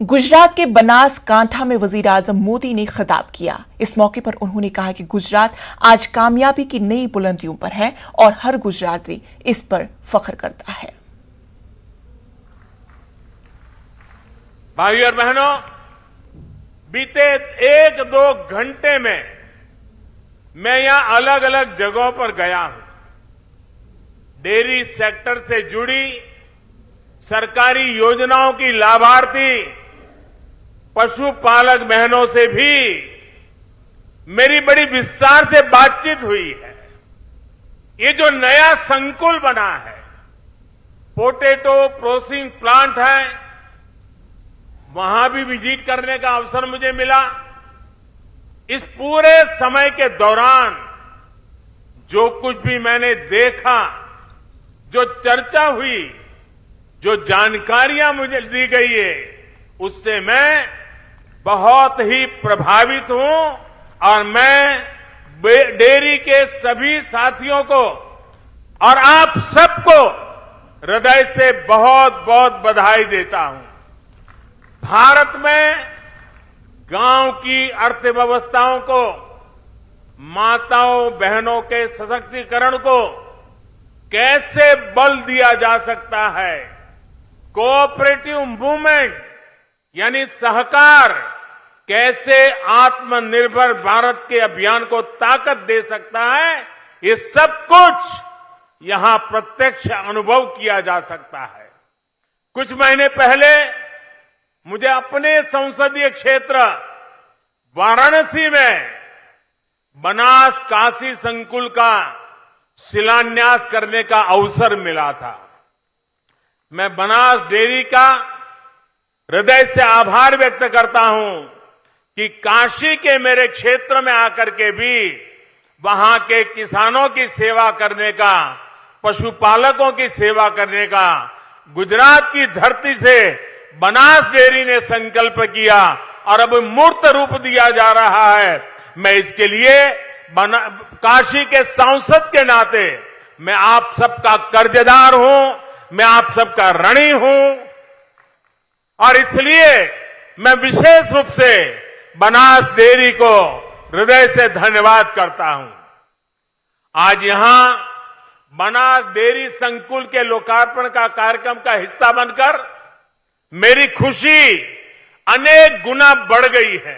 गुजरात के बनासकांठा में वजीर आजम मोदी ने खिताब किया। इस मौके पर उन्होंने कहा कि गुजरात आज कामयाबी की नई बुलंदियों पर है और हर गुजराती इस पर फख्र करता है। भाइयों और बहनों, बीते 1-2 घंटे में मैं यहां अलग अलग जगहों पर गया हूं। डेयरी सेक्टर से जुड़ी सरकारी योजनाओं की लाभार्थी पशुपालक बहनों से भी मेरी बड़ी विस्तार से बातचीत हुई है। ये जो नया संकुल बना है, पोटैटो प्रोसेसिंग प्लांट है, वहां भी विजिट करने का अवसर मुझे मिला। इस पूरे समय के दौरान जो कुछ भी मैंने देखा, जो चर्चा हुई, जो जानकारियां मुझे दी गई है, उससे मैं बहुत ही प्रभावित हूं और मैं डेयरी के सभी साथियों को और आप सबको हृदय से बहुत बहुत बधाई देता हूं। भारत में गांव की अर्थव्यवस्थाओं को, माताओं बहनों के सशक्तिकरण को कैसे बल दिया जा सकता है, कोऑपरेटिव मूवमेंट यानी सहकार कैसे आत्मनिर्भर भारत के अभियान को ताकत दे सकता है, ये सब कुछ यहां प्रत्यक्ष अनुभव किया जा सकता है। कुछ महीने पहले मुझे अपने संसदीय क्षेत्र वाराणसी में बनास काशी संकुल का शिलान्यास करने का अवसर मिला था। मैं बनास डेयरी का हृदय से आभार व्यक्त करता हूं कि काशी के मेरे क्षेत्र में आकर के भी वहां के किसानों की सेवा करने का, पशुपालकों की सेवा करने का गुजरात की धरती से बनास डेयरी ने संकल्प किया और अब मूर्त रूप दिया जा रहा है। मैं इसके लिए काशी के सांसद के नाते मैं आप सबका कर्जदार हूं, मैं आप सबका ऋणी हूं और इसलिए मैं विशेष रूप से बनास डेयरी को हृदय से धन्यवाद करता हूं। आज यहां बनास डेयरी संकुल के लोकार्पण का कार्यक्रम का हिस्सा बनकर मेरी खुशी अनेक गुना बढ़ गई है।